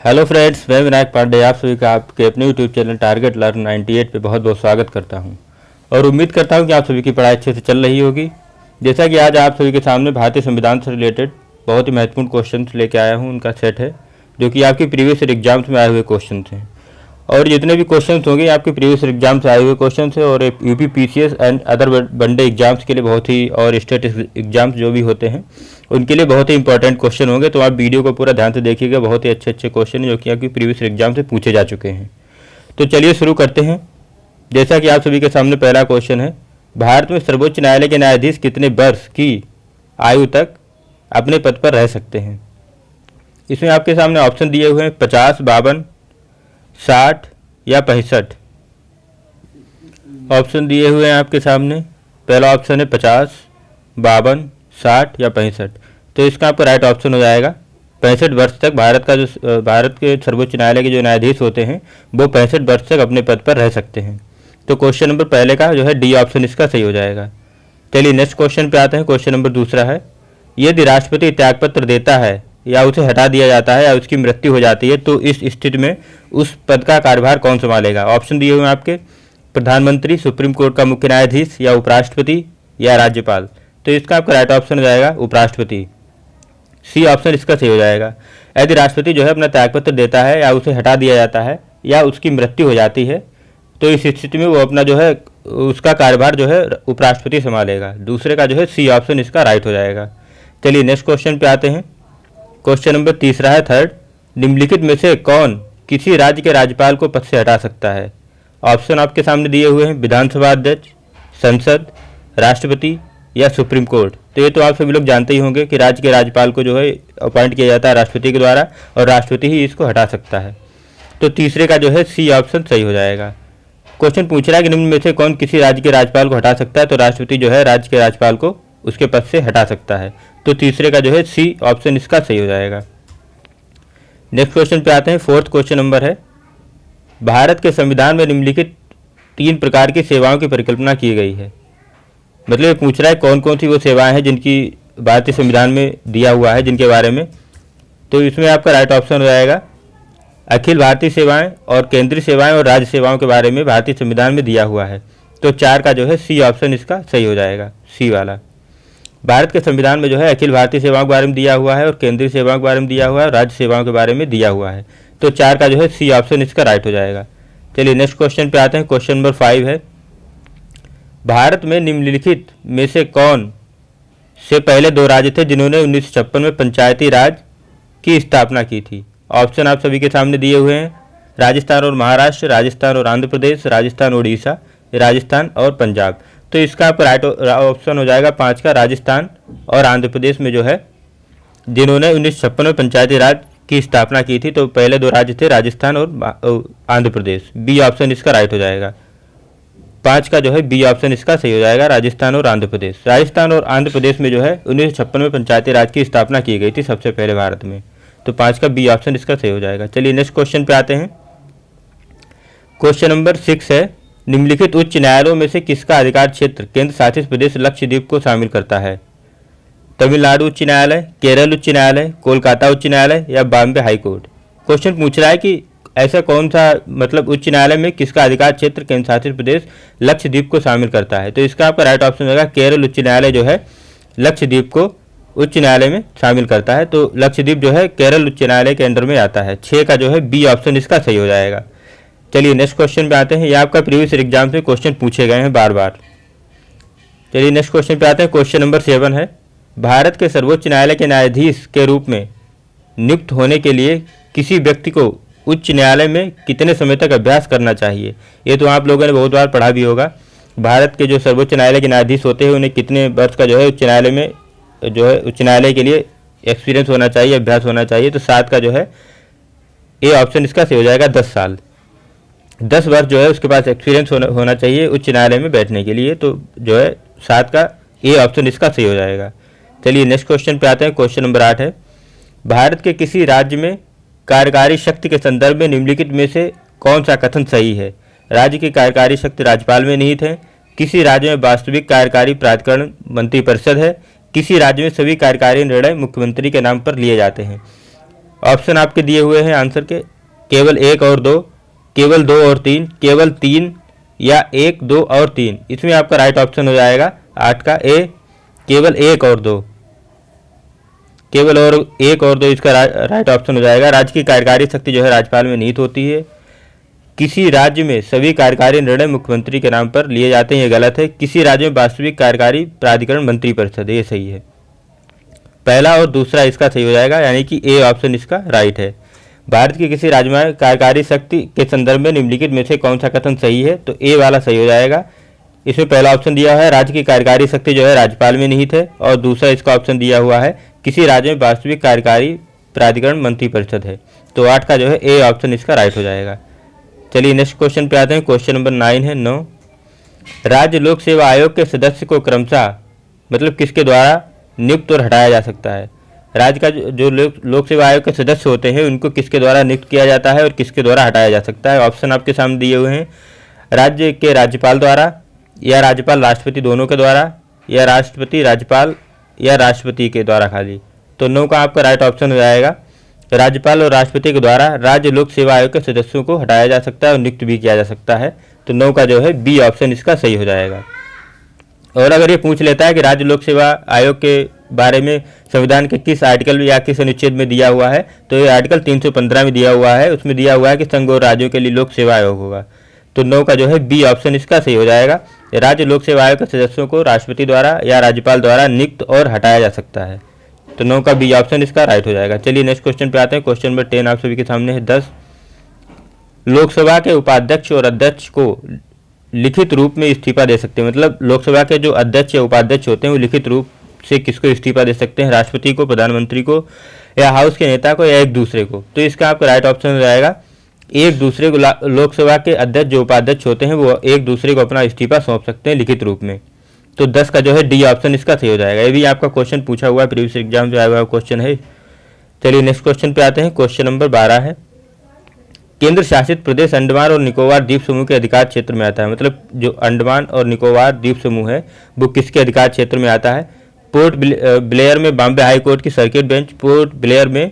Hello friends, मैं विनायक पांडे आप सभी का आपके अपने यूट्यूब चैनल टारगेट लर्न 98 पे बहुत बहुत स्वागत करता हूं और उम्मीद करता हूं कि आप सभी की पढ़ाई अच्छे से चल रही होगी। जैसा कि आज आप सभी के सामने भारतीय संविधान से रिलेटेड बहुत ही महत्वपूर्ण क्वेश्चंस लेके आया हूं, उनका सेट है जो कि आपके प्रीवियस ईयर एग्जाम्स में आए हुए क्वेश्चन हैं। और जितने भी क्वेश्चन होंगे आपके प्रीवियस ईयर एग्जाम से आए हुए क्वेश्चन है और UP PCS and other one day exams के लिए बहुत ही, और स्टेट एग्जाम्स जो भी होते हैं उनके लिए बहुत ही इंपॉर्टेंट क्वेश्चन होंगे। तो आप वीडियो को पूरा ध्यान से देखिएगा, बहुत ही अच्छे अच्छे क्वेश्चन हैं जो कि आपकी प्रीवियस एग्जाम से पूछे जा चुके हैं। तो चलिए शुरू करते हैं। जैसा कि आप सभी के सामने पहला क्वेश्चन है, भारत में सर्वोच्च न्यायालय के न्यायाधीश कितने वर्ष की आयु तक अपने पद पर रह सकते हैं? इसमें आपके सामने ऑप्शन दिए हुए हैं 50, 52, 60 या 65। ऑप्शन दिए हुए हैं आपके सामने। पहला ऑप्शन है 50, 52, 60 या 65। तो इसका आपका राइट ऑप्शन हो जाएगा 65 वर्ष तक भारत के सर्वोच्च न्यायालय के जो न्यायाधीश होते हैं वो 65 वर्ष तक अपने पद पर रह सकते हैं। तो क्वेश्चन नंबर पहले का जो है डी ऑप्शन इसका सही हो जाएगा। चलिए नेक्स्ट क्वेश्चन पे आते हैं। क्वेश्चन नंबर दूसरा है, यदि राष्ट्रपति त्यागपत्र देता है या उसे हटा दिया जाता है या उसकी मृत्यु हो जाती है तो इस स्थिति में उस पद का कार्यभार कौन संभालेगा? ऑप्शन दिए हुए हैं आपके, प्रधानमंत्री, सुप्रीम कोर्ट का मुख्य न्यायाधीश या उपराष्ट्रपति या राज्यपाल। तो इसका आपका राइट ऑप्शन हो जाएगा उपराष्ट्रपति। सी ऑप्शन इसका सही हो जाएगा। यदि राष्ट्रपति जो है अपना त्यागपत्र देता है या उसे हटा दिया जाता है या उसकी मृत्यु हो जाती है तो इस स्थिति में वो अपना जो है उसका कार्यभार जो है उपराष्ट्रपति संभालेगा। दूसरे का जो है सी ऑप्शन इसका राइट हो जाएगा। चलिए नेक्स्ट क्वेश्चन पे आते हैं। क्वेश्चन नंबर तीसरा है थर्ड, निम्नलिखित में से कौन किसी राज्य के राज्यपाल को पद से हटा सकता है? ऑप्शन आपके सामने दिए हुए हैं, विधानसभा अध्यक्ष, संसद, राष्ट्रपति या सुप्रीम कोर्ट। तो ये तो आप सभी लोग जानते ही होंगे कि राज्य के राज्यपाल को जो है अपॉइंट किया जाता है राष्ट्रपति के द्वारा और राष्ट्रपति ही इसको हटा सकता है। तो तीसरे का जो है सी ऑप्शन सही हो जाएगा। क्वेश्चन पूछ रहा है कि निम्न में से कौन किसी राज्य के राज्यपाल को हटा सकता है, तो राष्ट्रपति जो है राज्य के राज्यपाल को उसके पद से हटा सकता है। तो तीसरे का जो है सी ऑप्शन इसका सही हो जाएगा। नेक्स्ट क्वेश्चन पे आते हैं। फोर्थ क्वेश्चन नंबर है, भारत के संविधान में निम्नलिखित 3 प्रकार की सेवाओं की परिकल्पना की गई है। मतलब ये पूछ रहा है कौन कौन सी वो सेवाएं हैं जिनकी भारतीय संविधान में दिया हुआ है जिनके बारे में। तो इसमें आपका राइट ऑप्शन हो जाएगा अखिल भारतीय सेवाएं और केंद्रीय सेवाएं और राज्य सेवाओं के बारे में भारतीय संविधान में दिया हुआ है। तो 4 का जो है सी ऑप्शन इसका सही हो जाएगा, सी वाला। भारत के संविधान में जो है अखिल भारतीय सेवाओं के बारे में दिया हुआ है और केंद्रीय सेवाओं के बारे में दिया हुआ है और राज्य सेवाओं के बारे में दिया हुआ है। तो 4 का जो है सी ऑप्शन इसका राइट हो जाएगा। चलिए नेक्स्ट क्वेश्चन पे आते हैं। क्वेश्चन नंबर 5 है, भारत में निम्नलिखित में से कौन से पहले 2 राज्य थे जिन्होंने 1956 में पंचायती राज की स्थापना की थी? ऑप्शन आप सभी के सामने दिए हुए हैं, राजस्थान और महाराष्ट्र, राजस्थान और आंध्र प्रदेश, राजस्थान उड़ीसा, राजस्थान और पंजाब। तो इसका आप राइट ऑप्शन हो जाएगा 5 का, राजस्थान और आंध्र प्रदेश में जो है जिन्होंने 1956 में पंचायती राज की स्थापना की थी। तो पहले 2 राज्य थे राजस्थान और आंध्र प्रदेश। बी ऑप्शन इसका राइट हो जाएगा। 5 का जो है बी ऑप्शन इसका सही हो जाएगा, राजस्थान और आंध्र प्रदेश। राजस्थान और आंध्र प्रदेश में जो है 1956 में पंचायती राज की स्थापना की गई थी सबसे पहले भारत में। तो 5 का बी ऑप्शन इसका सही हो जाएगा। चलिए नेक्स्ट क्वेश्चन पे आते हैं। क्वेश्चन नंबर 6 है, निम्नलिखित उच्च न्यायालयों में से किसका अधिकार क्षेत्र केंद्र शासित प्रदेश लक्षद्वीप को शामिल करता है? तमिलनाडु उच्च न्यायालय, केरल उच्च न्यायालय, कोलकाता उच्च न्यायालय या बॉम्बे हाई कोर्ट। क्वेश्चन पूछ रहा है कि ऐसा कौन सा मतलब उच्च न्यायालय में किसका अधिकार क्षेत्र केंद्र शासित प्रदेश लक्षद्वीप को शामिल करता है? तो इसका आपका राइट ऑप्शन होगा केरल उच्च न्यायालय जो है लक्षद्वीप को उच्च न्यायालय में शामिल करता है। तो लक्षद्वीप जो है केरल उच्च न्यायालय के अंडर में आता है। 6 का जो है बी ऑप्शन इसका सही हो जाएगा। चलिए नेक्स्ट क्वेश्चन पे आते हैं। यह आपका प्रीवियस एग्जाम से क्वेश्चन पूछे गए हैं बार बार। चलिए नेक्स्ट क्वेश्चन पे आते हैं। क्वेश्चन नंबर 7 है, भारत के सर्वोच्च न्यायालय के न्यायाधीश के रूप में नियुक्त होने के लिए किसी व्यक्ति को उच्च न्यायालय में कितने समय तक अभ्यास करना चाहिए? ये तो आप लोगों ने बहुत बार पढ़ा भी होगा। भारत के जो सर्वोच्च न्यायालय के न्यायाधीश होते हैं उन्हें कितने वर्ष का जो है उच्च न्यायालय में जो है उच्च न्यायालय के लिए एक्सपीरियंस होना चाहिए, अभ्यास होना चाहिए। तो 7 का जो है ए ऑप्शन इसका सही हो जाएगा, 10 साल। 10 वर्ष जो है उसके पास एक्सपीरियंस होना चाहिए उच्च न्यायालय में बैठने के लिए। तो जो है 7 का ए ऑप्शन इसका सही हो जाएगा। चलिए नेक्स्ट क्वेश्चन पे आते हैं। क्वेश्चन नंबर 8 है, भारत के किसी राज्य में कार्यकारी शक्ति के संदर्भ में निम्नलिखित में से कौन सा कथन सही है? राज्य की कार्यकारी शक्ति राज्यपाल में निहित है, किसी राज्य में वास्तविक कार्यकारी प्राधिकरण मंत्रिपरिषद है, किसी राज्य में सभी कार्यकारी निर्णय मुख्यमंत्री के नाम पर लिए जाते हैं। ऑप्शन आपके दिए हुए हैं आंसर के, केवल 1 और 2, केवल 2 और 3, केवल 3 या 1, 2 और 3। इसमें आपका राइट ऑप्शन हो जाएगा 8 का ए, केवल 1 और 2, केवल और 1 और 2 इसका राइट ऑप्शन हो जाएगा। राज्य की कार्यकारी शक्ति जो है राज्यपाल में निहित होती है। किसी राज्य में सभी कार्यकारी निर्णय मुख्यमंत्री के नाम पर लिए जाते हैं, ये गलत है। किसी राज्य में वास्तविक कार्यकारी प्राधिकरण मंत्रिपरिषद, ये सही है। पहला और दूसरा इसका सही हो जाएगा, यानी कि ए ऑप्शन इसका राइट है। भारत की किसी राज्य में कार्यकारी शक्ति के संदर्भ में निम्नलिखित में से कौन सा कथन सही है, तो ए वाला सही हो जाएगा। इसमें पहला ऑप्शन दिया है राज्य की कार्यकारी शक्ति जो है राज्यपाल में निहित है, और दूसरा इसका ऑप्शन दिया हुआ है किसी राज्य में वास्तविक कार्यकारी प्राधिकरण मंत्रिपरिषद है। तो 8 का जो है ए ऑप्शन इसका राइट हो जाएगा। चलिए नेक्स्ट क्वेश्चन पे आते हैं। क्वेश्चन नंबर 9 है 9। राज्य लोक सेवा आयोग के सदस्य को क्रमशः मतलब किसके द्वारा नियुक्त और हटाया जा सकता है। राज्य का जो लोक सेवा आयोग के सदस्य होते हैं उनको किसके द्वारा नियुक्त किया जाता है और किसके द्वारा हटाया जा सकता है। ऑप्शन आपके सामने दिए हुए हैं, राज्य के राज्यपाल द्वारा, या राज्यपाल राष्ट्रपति दोनों के द्वारा, या राष्ट्रपति राज्यपाल, या राष्ट्रपति के द्वारा खाली। तो 9 का आपका राइट ऑप्शन हो जाएगा, राज्यपाल और राष्ट्रपति के द्वारा राज्य लोक सेवा आयोग के सदस्यों को हटाया जा सकता है और नियुक्त भी किया जा सकता है। तो 9 का जो है बी ऑप्शन इसका सही हो जाएगा। और अगर ये पूछ लेता है कि राज्य लोक सेवा आयोग के बारे में संविधान के किस आर्टिकल या किस अनुच्छेद में दिया हुआ है, तो ये आर्टिकल 315 में दिया हुआ है। उसमें दिया हुआ है कि संघ और राज्यों के लिए लोक सेवा आयोग होगा। तो 9 का जो है बी ऑप्शन इसका सही हो जाएगा, राज्य लोक सेवा आयोग के सदस्यों को राष्ट्रपति द्वारा या राज्यपाल द्वारा नियुक्त और हटाया जा सकता है। तो 9 का बी ऑप्शन इसका राइट हो जाएगा। चलिए नेक्स्ट क्वेश्चन पे आते हैं। क्वेश्चन नंबर 10 आप सभी के सामने है। 10, लोकसभा के उपाध्यक्ष और अध्यक्ष को लिखित रूप में इस्तीफा दे सकते हैं। मतलब लोकसभा के जो अध्यक्ष या उपाध्यक्ष होते हैं वो लिखित रूप से किसको इस्तीफा दे सकते हैं, राष्ट्रपति को, प्रधानमंत्री को, या हाउस के नेता को, या एक दूसरे को। तो इसका आपका राइट ऑप्शन हो जाएगा एक दूसरे को। लोकसभा के अध्यक्ष जो उपाध्यक्ष होते हैं वो एक दूसरे को अपना इस्तीफा सौंप सकते हैं लिखित रूप में। तो 10 का जो है डी ऑप्शन इसका सही हो जाएगा। ये भी आपका क्वेश्चन पूछा हुआ है, प्रीवियस एग्जाम में आया हुआ क्वेश्चन है। चलिए नेक्स्ट क्वेश्चन पे आते हैं। क्वेश्चन नंबर 12 है, केंद्र शासित प्रदेश अंडमान और निकोबार द्वीप समूह के अधिकार क्षेत्र में आता है। मतलब जो अंडमान और निकोबार द्वीप समूह है वो किसके अधिकार क्षेत्र में आता है। पोर्ट ब्लेयर में बॉम्बे हाई कोर्ट की सर्किट बेंच, पोर्ट ब्लेयर में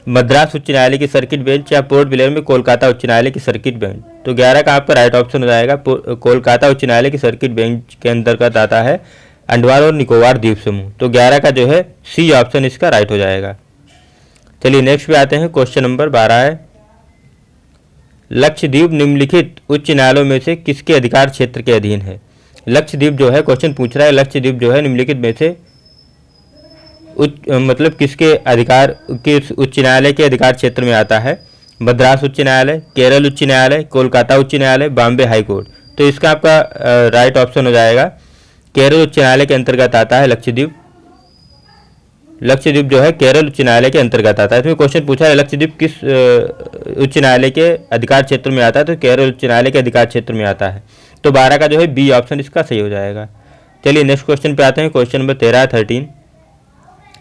मद्रास उच्च न्यायालय की सर्किट बेंच, या पोर्ट ब्लेयर में कोलकाता उच्च न्यायालय की सर्किट बेंच। तो 11 का आपका राइट ऑप्शन हो जाएगा, कोलकाता उच्च न्यायालय की सर्किट बेंच के अंतर्गत आता है अंडमान और निकोबार द्वीप समूह। तो 11 का जो है सी ऑप्शन इसका राइट हो जाएगा। चलिए नेक्स्ट पे आते हैं। क्वेश्चन नंबर 12 है, लक्षद्वीप निम्नलिखित उच्च न्यायालयों में से किसके अधिकार क्षेत्र के अधीन है। लक्षद्वीप जो है क्वेश्चन पूछ रहा है, लक्षद्वीप जो है निम्नलिखित में से मतलब किसके अधिकार के उच्च न्यायालय के अधिकार क्षेत्र में आता है। मद्रास उच्च न्यायालय, केरल उच्च न्यायालय, कोलकाता उच्च न्यायालय, बॉम्बे हाई कोर्ट। तो इसका आपका राइट ऑप्शन हो जाएगा केरल उच्च न्यायालय के अंतर्गत आता है लक्षद्वीप। लक्षद्वीप जो है केरल उच्च न्यायालय के अंतर्गत आता है। इसमें क्वेश्चन पूछा है लक्षद्वीप किस उच्च न्यायालय के अधिकार क्षेत्र में आता है, तो केरल उच्च न्यायालय के अधिकार क्षेत्र में आता है। तो 12 का जो है बी ऑप्शन इसका सही हो जाएगा। चलिए नेक्स्ट क्वेश्चन पे आते हैं। क्वेश्चन नंबर 13 13,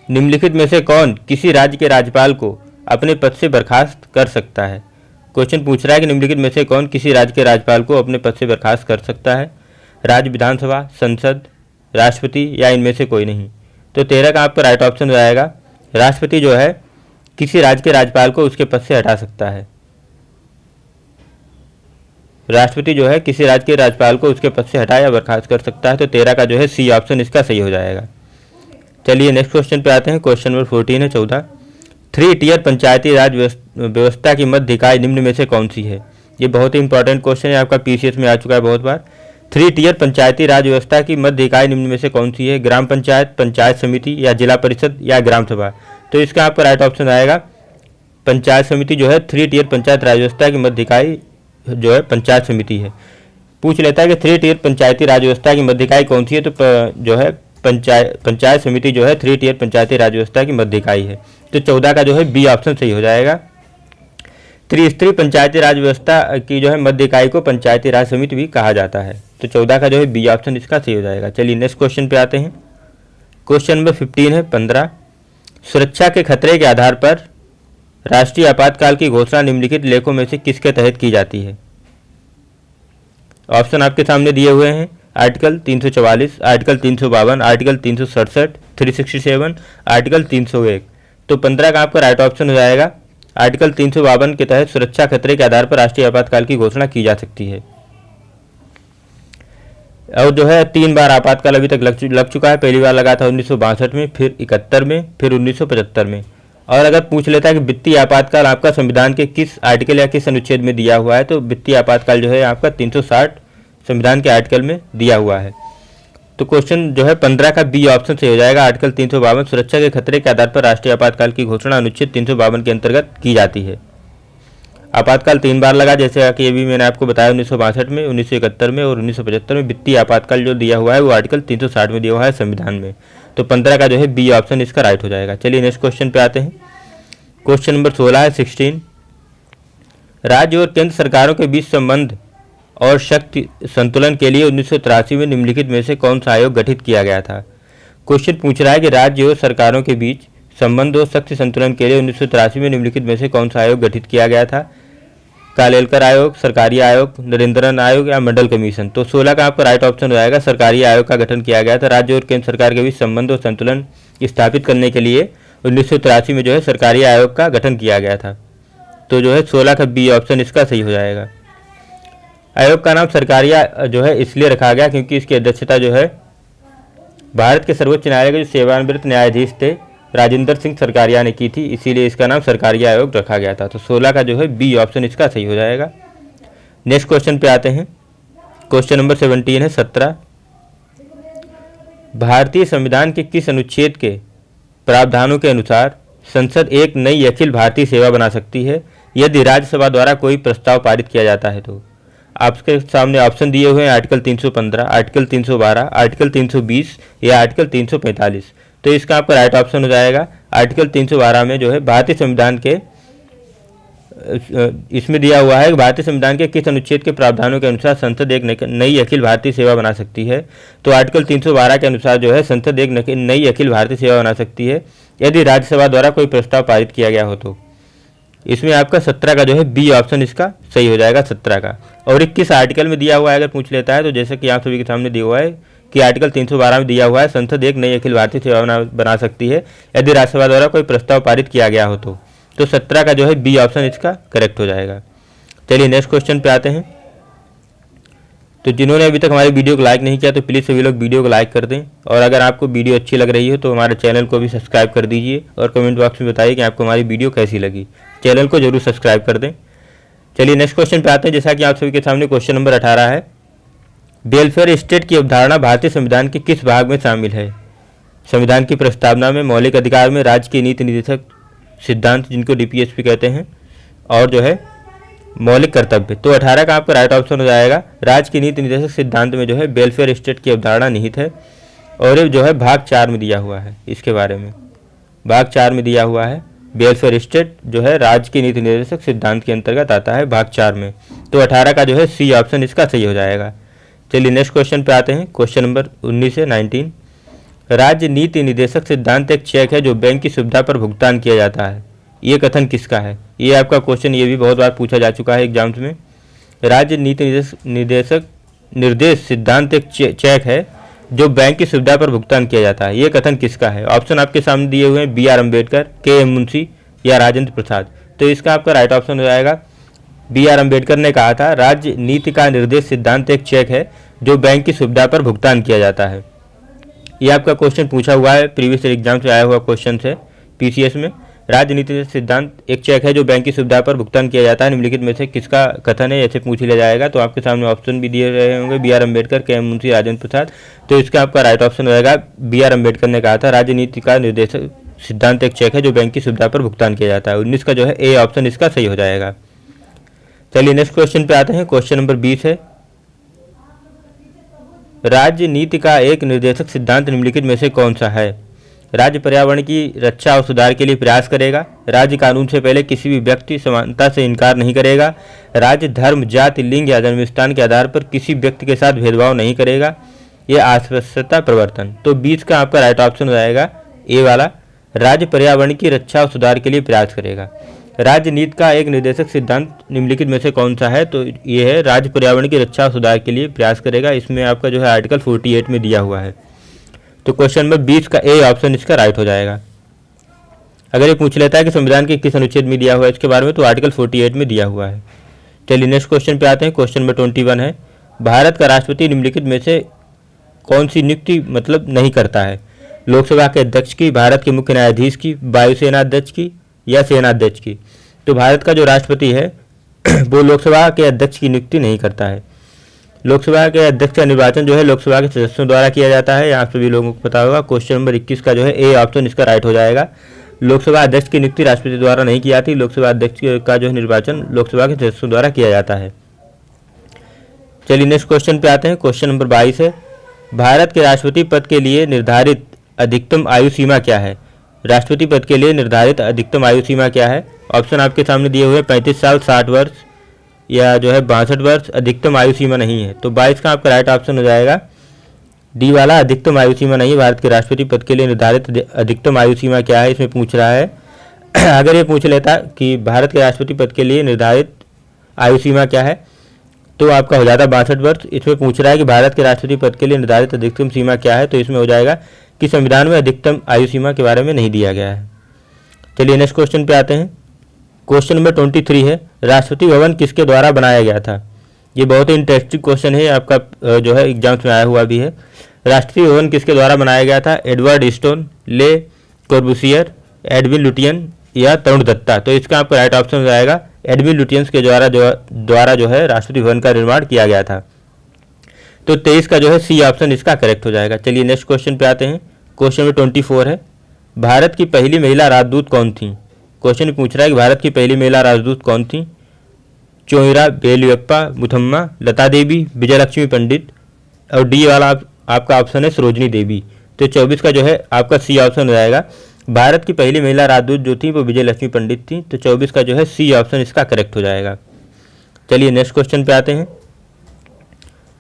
निम्नलिखित में से कौन किसी राज्य के राज्यपाल को अपने पद से बर्खास्त कर सकता है। क्वेश्चन पूछ रहा है कि निम्नलिखित में से कौन किसी राज्य के राज्यपाल को अपने पद से बर्खास्त कर सकता है। राज्य विधानसभा, संसद, राष्ट्रपति, या इनमें से कोई नहीं। तो 13 का आपका राइट ऑप्शन हो जाएगा, राष्ट्रपति जो है किसी राज्य के राज्यपाल को उसके पद से हटा सकता है। राष्ट्रपति जो है किसी राज्य के राज्यपाल को उसके पद से हटा या बर्खास्त कर सकता है। तो 13 का जो है सी ऑप्शन इसका सही हो जाएगा। चलिए नेक्स्ट क्वेश्चन पे आते हैं। क्वेश्चन नंबर 14 है 14, 3 टियर पंचायती राज व्यवस्था की मध्य इकाई निम्न में से कौन सी है। ये बहुत ही इंपॉर्टेंट क्वेश्चन है, आपका पीसीएस में आ चुका है बहुत बार। 3 टियर पंचायती राज व्यवस्था की मध्य इकाई निम्न में से कौन सी है। ग्राम पंचायत, पंचायत समिति, या जिला परिषद, या ग्राम सभा। तो इसका आपका राइट ऑप्शन आएगा पंचायत समिति जो है 3 टियर पंचायत राज व्यवस्था की मध्य इकाई जो है पंचायत समिति है। पूछ लेता है कि 3 टियर पंचायती राज व्यवस्था की मध्य इकाई कौन सी है, तो जो है पंचायत समिति जो है 3 टियर पंचायती राज व्यवस्था की मध्य इकाई है। तो 14 का जो है बी ऑप्शन सही हो जाएगा। त्रिस्तरीय पंचायती राज व्यवस्था की जो है मध्य इकाई को पंचायती राज समिति भी कहा जाता है। तो 14 का जो है बी ऑप्शन इसका सही हो जाएगा। चलिए नेक्स्ट क्वेश्चन पे आते हैं। क्वेश्चन नंबर 15 है 15, सुरक्षा के खतरे के आधार पर राष्ट्रीय आपातकाल की घोषणा निम्नलिखित लेखों में से किसके तहत की जाती है। ऑप्शन आपके सामने दिए हुए हैं, आर्टिकल 344, आर्टिकल 352, आर्टिकल 367, 367, आर्टिकल 301। तो 15 का आपका राइट ऑप्शन हो जाएगा आर्टिकल 352 के तहत सुरक्षा खतरे के आधार पर राष्ट्रीय आपातकाल की घोषणा की जा सकती है। और जो है 3 बार आपातकाल अभी तक लग चुका है। पहली बार लगा था 1962 में, फिर 71 में, फिर 1975 में। और अगर पूछ लेता है कि वित्तीय आपातकाल आपका संविधान के किस आर्टिकल या किस अनुच्छेद में दिया हुआ है, तो वित्तीय आपातकाल जो है आपका 360 संविधान के आर्टिकल में दिया हुआ है। तो क्वेश्चन जो है 15 का बी ऑप्शन से हो जाएगा। आर्टिकल 352 सुरक्षा के खतरे के आधार पर राष्ट्रीय आपातकाल की घोषणा अनुच्छेद 352 के अंतर्गत की जाती है। आपातकाल 3 बार लगा, जैसे कि अभी मैंने आपको बताया 1962 में, 1971 में और 1975 में। वित्तीय आपातकाल जो दिया हुआ है वो आर्टिकल 360 में दिया हुआ है संविधान में। तो 15 का जो है बी ऑप्शन इसका राइट हो जाएगा। चलिए नेक्स्ट क्वेश्चन पे आते हैं। क्वेश्चन नंबर 16 है 16। राज्य और केंद्र सरकारों के बीच संबंध और शक्ति संतुलन के लिए 1983 में निम्नलिखित में से कौन सा आयोग गठित किया गया था। क्वेश्चन पूछ रहा है कि राज्य और सरकारों के बीच संबंध और शक्ति संतुलन के लिए 1983 में निम्नलिखित में से कौन सा आयोग गठित किया गया था। कालेलकर आयोग, सरकारी आयोग, नरेंद्रन आयोग या मंडल कमीशन। तो 16 का आपका राइट ऑप्शन हो जाएगा। सरकारी आयोग का गठन किया गया था। राज्य और केंद्र सरकार के बीच संबंध और संतुलन स्थापित करने के लिए 1983 में जो है सरकारी आयोग का गठन किया गया था। तो जो है 16 का बी ऑप्शन इसका सही हो जाएगा। आयोग का नाम सरकारी जो है इसलिए रखा गया क्योंकि इसकी अध्यक्षता जो है भारत के सर्वोच्च न्यायालय के जो सेवानिवृत्त न्यायाधीश थे राजेंद्र सिंह सरकारिया ने की थी, इसीलिए इसका नाम सरकारी आयोग रखा गया था। तो 16 का जो है बी ऑप्शन इसका सही हो जाएगा। नेक्स्ट क्वेश्चन पे आते हैं। क्वेश्चन नंबर 17 है 17। भारतीय संविधान के किस अनुच्छेद के प्रावधानों के अनुसार संसद एक नई अखिल भारतीय सेवा बना सकती है यदि राज्यसभा द्वारा कोई प्रस्ताव पारित किया जाता है। तो आपके सामने ऑप्शन दिए हुए हैं आर्टिकल 315, आर्टिकल 312, आर्टिकल 320 या आर्टिकल 345। तो इसका आपका राइट ऑप्शन हो जाएगा आर्टिकल 312 में जो है भारतीय संविधान के इसमें दिया हुआ है कि भारतीय संविधान के किस अनुच्छेद के प्रावधानों के अनुसार संसद एक नई अखिल भारतीय सेवा बना सकती है। तो आर्टिकल 312 के अनुसार जो है संसद एक नई अखिल भारतीय सेवा बना सकती है यदि राज्यसभा द्वारा कोई प्रस्ताव पारित किया गया हो। तो इसमें आपका 17 का जो है बी ऑप्शन इसका सही हो जाएगा 17 का। और 21 आर्टिकल में दिया हुआ है अगर पूछ लेता है तो जैसे कि आप सभी के सामने दिया हुआ है कि आर्टिकल 312 में दिया हुआ है संसद एक नई अखिल भारतीय सेवा बना सकती है यदि राज्यसभा द्वारा कोई प्रस्ताव पारित किया गया हो। तो 17 का जो है बी ऑप्शन इसका करेक्ट हो जाएगा। चलिए नेक्स्ट क्वेश्चन पे आते हैं। तो जिन्होंने अभी तक हमारी वीडियो को लाइक नहीं किया तो प्लीज़ सभी लोग वीडियो को लाइक कर दें, और अगर आपको वीडियो अच्छी लग रही हो तो हमारे चैनल को भी सब्सक्राइब कर दीजिए और कमेंट बॉक्स में बताइए कि आपको हमारी वीडियो कैसी लगी। चैनल को जरूर सब्सक्राइब कर दें। चलिए नेक्स्ट क्वेश्चन पे आते हैं। जैसा कि आप सभी के सामने क्वेश्चन नंबर 18 है। वेलफेयर स्टेट की अवधारणा भारतीय संविधान के किस भाग में शामिल है। संविधान की प्रस्तावना में, मौलिक अधिकार में, राज्य के नीति निर्देशक सिद्धांत जिनको डीपीएसपी कहते हैं, और जो है मौलिक कर्तव्य। तो 18 का आपका राइट ऑप्शन हो जाएगा। राज्य की नीति निर्देशक सिद्धांत में जो है वेलफेयर स्टेट की अवधारणा निहित है, और ये जो है भाग 4 में दिया हुआ है। इसके बारे में भाग 4 में दिया हुआ है। वेलफेयर स्टेट जो है राज्य की नीति निर्देशक सिद्धांत के अंतर्गत आता है भाग 4 में। तो 18 का जो है सी ऑप्शन इसका सही हो जाएगा। चलिए नेक्स्ट क्वेश्चन पे आते हैं। क्वेश्चन नंबर 19 से 19। राज्य नीति निर्देशक सिद्धांत एक चेक है जो बैंक की सुविधा पर भुगतान किया जाता है। ये कथन किसका है। ये आपका क्वेश्चन ये भी बहुत बार पूछा जा चुका है एग्जाम्स में। राज्य नीति निर्देश सिद्धांत एक चेक है जो बैंक की सुविधा पर भुगतान किया जाता है। ये कथन किसका है। ऑप्शन आपके सामने दिए हुए हैं बी.आर. अम्बेडकर, के.एम. मुंशी या राजेंद्र प्रसाद। तो इसका आपका राइट ऑप्शन हो जाएगा बी.आर. अम्बेडकर ने कहा था राज्य नीति का निर्देश सिद्धांत एक चेक है जो बैंक की सुविधा पर भुगतान किया जाता है। ये आपका क्वेश्चन पूछा हुआ है, प्रीवियस एग्जाम से आया हुआ क्वेश्चन है पीसीएस में। राजनीति सिद्धांत एक चेक है जो बैंक की सुविधा पर भुगतान किया जाता है, निम्नलिखित में से किसका कथन है, ऐसे पूछ लिया जाएगा। तो आपके सामने ऑप्शन भी दिए रहे होंगे बी.आर. अम्बेडकर, के.एम. मुंशी, राजेंद्र प्रसाद। तो इसका आपका राइट ऑप्शन रहेगा बी.आर. अम्बेडकर ने कहा था राजनीति का निर्देशक सिद्धांत एक चेक है जो बैंक की सुविधा पर भुगतान किया जाता है। 19 का जो है ए ऑप्शन इसका सही हो जाएगा। चलिए नेक्स्ट क्वेश्चन पे आते हैं। क्वेश्चन नंबर 20 है। राज्य नीति का एक निर्देशक सिद्धांत निम्नलिखित में से कौन सा है। राज्य पर्यावरण की रक्षा और सुधार के लिए प्रयास करेगा। राज्य कानून से पहले किसी भी व्यक्ति समानता से इनकार नहीं करेगा। राज्य धर्म, जाति, लिंग या जन्मस्थान के आधार पर किसी व्यक्ति के साथ भेदभाव नहीं करेगा। यह अस्पृश्यता प्रवर्तन। तो 20 का आपका राइट ऑप्शन हो जाएगा ए वाला। राज्य पर्यावरण की रक्षा और सुधार के लिए प्रयास करेगा। राज्य नीति का एक निर्देशक सिद्धांत निम्नलिखित में से कौन सा है। तो ये है राज्य पर्यावरण की रक्षा और सुधार के लिए प्रयास करेगा। इसमें आपका जो है आर्टिकल 48 में दिया हुआ है। तो क्वेश्चन नंबर 20 का ए ऑप्शन इसका राइट हो जाएगा। अगर ये पूछ लेता है कि संविधान के किस अनुच्छेद में दिया हुआ है इसके बारे में, तो आर्टिकल 48 में दिया हुआ है। चलिए नेक्स्ट क्वेश्चन पे आते हैं। क्वेश्चन नंबर 21 है, भारत का राष्ट्रपति निम्नलिखित में से कौन सी नियुक्ति मतलब नहीं करता है? लोकसभा के अध्यक्ष की, भारत के मुख्य न्यायाधीश की, वायुसेना अध्यक्ष की या सेना अध्यक्ष की? तो भारत का जो राष्ट्रपति है वो लोकसभा के अध्यक्ष की नियुक्ति नहीं करता है। लोकसभा के अध्यक्ष का निर्वाचन जो है लोकसभा के सदस्यों द्वारा किया जाता है, आप सभी लोगों को पता होगा। क्वेश्चन नंबर 21 का जो है ए ऑप्शन इसका राइट हो जाएगा। लोकसभा अध्यक्ष की नियुक्ति राष्ट्रपति द्वारा नहीं की जाती, लोकसभा अध्यक्ष का जो है निर्वाचन लोकसभा के सदस्यों द्वारा किया जाता है। चलिए नेक्स्ट क्वेश्चन पे आते हैं। क्वेश्चन नंबर 22 है, भारत के राष्ट्रपति पद के लिए निर्धारित अधिकतम आयु सीमा क्या है? राष्ट्रपति पद के लिए निर्धारित अधिकतम आयु सीमा क्या है? ऑप्शन आपके सामने दिए हुए 35 साल, 60 वर्ष या जो है 62 वर्ष। अधिकतम आयु सीमा नहीं है, तो 22 का आपका राइट ऑप्शन हो जाएगा डी वाला, अधिकतम आयु सीमा नहीं। भारत के राष्ट्रपति पद के लिए निर्धारित अधिकतम आयु सीमा क्या है इसमें पूछ रहा है। अगर ये पूछ लेता कि भारत के राष्ट्रपति पद के लिए निर्धारित आयु सीमा क्या है, तो आपका हो जाता 62 वर्ष। इसमें पूछ रहा है कि भारत के राष्ट्रपति पद के लिए निर्धारित अधिकतम सीमा क्या है, तो इसमें हो जाएगा कि संविधान में अधिकतम आयु सीमा के बारे में नहीं दिया गया है। चलिए नेक्स्ट क्वेश्चन पे आते हैं। क्वेश्चन नंबर 23 है, राष्ट्रपति भवन किसके द्वारा बनाया गया था? ये बहुत ही इंटरेस्टिंग क्वेश्चन है, आपका जो है एग्जाम्स में आया हुआ भी है। राष्ट्रपति भवन किसके द्वारा बनाया गया था? एडवर्ड स्टोन, ले कॉर्बूसियर, एडविन लुटियन या तरुण दत्ता? तो इसका आपका राइट ऑप्शन हो जाएगा एडविन लुटियंस के द्वारा जो है राष्ट्रपति भवन का निर्माण किया गया था। तो 23 का जो है सी ऑप्शन इसका करेक्ट हो जाएगा। चलिए नेक्स्ट क्वेश्चन पे आते हैं। क्वेश्चन नंबर 24 है, भारत की पहली महिला राजदूत कौन थी? क्वेश्चन पूछ रहा है कि भारत की पहली महिला राजदूत कौन थी? चोइरा बेलुयप्पा मुथम्मा, लता देवी, विजयलक्ष्मी पंडित और डी वाला आपका ऑप्शन है सरोजनी देवी। तो 24 का जो है आपका सी ऑप्शन हो जाएगा। भारत की पहली महिला राजदूत जो थी वो विजयलक्ष्मी पंडित थी, तो 24 का जो है सी ऑप्शन इसका करेक्ट हो जाएगा। चलिए नेक्स्ट क्वेश्चन पे आते हैं।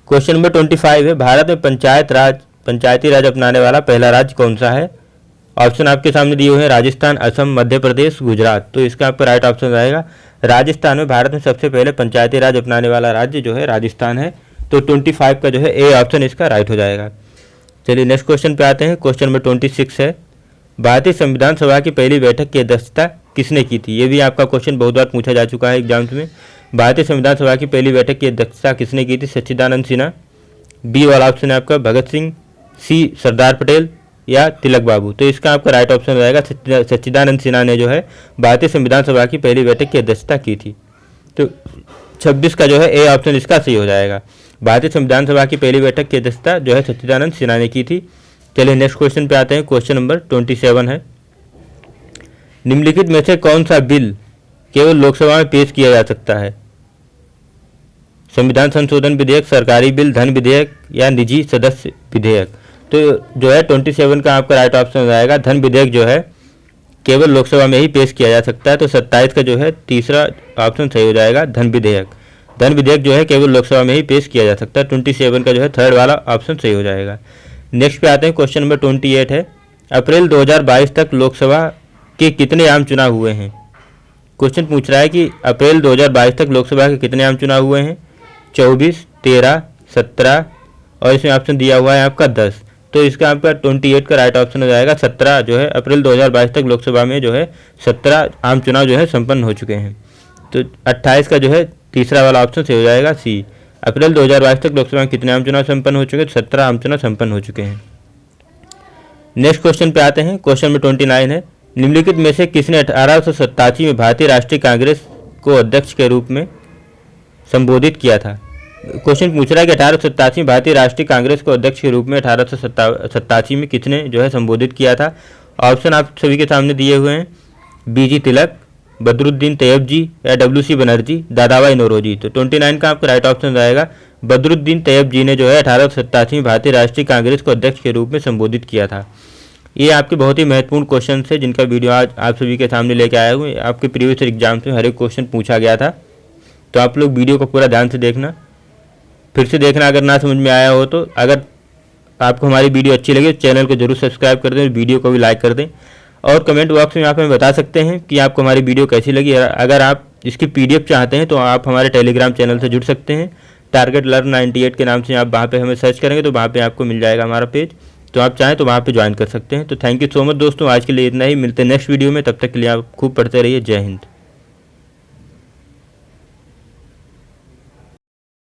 क्वेश्चन नंबर 25 है, भारत में पंचायती राज अपनाने वाला पहला राज्य कौन सा है? ऑप्शन आपके सामने दिए हुए हैं राजस्थान, असम, मध्य प्रदेश, गुजरात। तो इसका आपका राइट ऑप्शन आएगा राजस्थान में भारत में सबसे पहले पंचायती राज अपनाने वाला राज्य जो है राजस्थान है। तो 25 का जो है ए ऑप्शन इसका राइट हो जाएगा। चलिए नेक्स्ट क्वेश्चन पे आते हैं। क्वेश्चन नंबर 26 है, भारतीय संविधान सभा की पहली बैठक की अध्यक्षता किसने की थी? ये भी आपका क्वेश्चन बहुत बार पूछा जा चुका है एग्जाम्स में। भारतीय संविधान सभा की पहली बैठक की अध्यक्षता किसने की थी? सच्चिदानंद सिन्हा, बी वाला ऑप्शन है आपका भगत सिंह, सी सरदार पटेल या तिलक बाबू। तो इसका आपका राइट ऑप्शन हो जाएगा सच्चिदानंद सिन्हा ने जो है भारतीय संविधान सभा की पहली बैठक की अध्यक्षता की थी। तो 26 का जो है ए ऑप्शन इसका सही हो जाएगा। भारतीय संविधान सभा की पहली बैठक की अध्यक्षता जो है सच्चिदानंद सिन्हा ने की थी। चलिए नेक्स्ट क्वेश्चन पे आते हैं। क्वेश्चन नंबर 27 है, निम्नलिखित में से कौन सा बिल केवल लोकसभा में पेश किया जा सकता है? संविधान संशोधन विधेयक, सरकारी बिल, धन विधेयक या निजी सदस्य विधेयक? तो जो है 27 का आपका राइट ऑप्शन हो जाएगा धन विधेयक जो है केवल लोकसभा में ही पेश किया जा सकता है। तो 27 का जो है तीसरा ऑप्शन सही हो जाएगा धन विधेयक। धन विधेयक जो है केवल लोकसभा में ही पेश किया जा सकता है। 27 का जो है थर्ड वाला ऑप्शन सही हो जाएगा। नेक्स्ट पे आते हैं। क्वेश्चन नंबर 28 है, अप्रैल 2022 तक लोकसभा के कितने आम चुनाव हुए हैं? क्वेश्चन पूछ रहा है कि अप्रैल 2022 तक लोकसभा के कितने आम चुनाव हुए हैं? 24, 13, 17 और इसमें ऑप्शन दिया हुआ है आपका 10। तो इसका आपका 28 का राइट ऑप्शन हो जाएगा 17 जो है अप्रैल 2022 तक लोकसभा में जो है 17 आम चुनाव जो है संपन्न हो चुके हैं। तो 28 का जो है तीसरा वाला ऑप्शन से हो जाएगा सी। अप्रैल 2022 तक लोकसभा में कितने आम चुनाव संपन्न हो चुके हैं? 17 आम चुनाव संपन्न हो चुके हैं। नेक्स्ट क्वेश्चन पे आते हैं। क्वेश्चन नंबर 29 है, निम्नलिखित में से किसने 1887 में भारतीय राष्ट्रीय कांग्रेस को अध्यक्ष के रूप में संबोधित किया था? क्वेश्चन पूछ रहा है कि 1887 में भारतीय राष्ट्रीय कांग्रेस को अध्यक्ष के रूप में 1887 में किसने जो है संबोधित किया था? ऑप्शन आप सभी के सामने दिए हुए हैं, बीजी तिलक, बदरुद्दीन तैयब जी या WC बनर्जी, दादाभाई नौरोजी। तो 29 का आपका राइट ऑप्शन रहेगा बदरुद्दीन तैयब जी ने जो है 1887 में भारतीय राष्ट्रीय कांग्रेस को अध्यक्ष के रूप में संबोधित किया था। ये आपके बहुत ही महत्वपूर्ण क्वेश्चन है जिनका वीडियो आज आप सभी के सामने लेके आए हुए। आपके प्रीवियस एग्जाम्स में हर एक क्वेश्चन पूछा गया था, तो आप लोग वीडियो को पूरा ध्यान से देखना, फिर से देखना अगर ना समझ में आया हो तो। अगर आपको हमारी वीडियो अच्छी लगे तो चैनल को जरूर सब्सक्राइब कर दें, वीडियो को भी लाइक कर दें और कमेंट बॉक्स में आप हमें बता सकते हैं कि आपको हमारी वीडियो कैसी लगी। अगर आप इसकी PDF चाहते हैं तो आप हमारे टेलीग्राम चैनल से जुड़ सकते हैं। टारगेट लर्न 98 के नाम से आप वहाँ पे हमें सर्च करेंगे तो वहाँ पे आपको मिल जाएगा हमारा पेज। तो आप चाहें तो वहाँ पे ज्वाइन कर सकते हैं। तो थैंक यू सो मच दोस्तों, आज के लिए इतना ही। मिलते हैं नेक्स्ट वीडियो में, तब तक के लिए आप खूब पढ़ते रहिए। जय हिंद।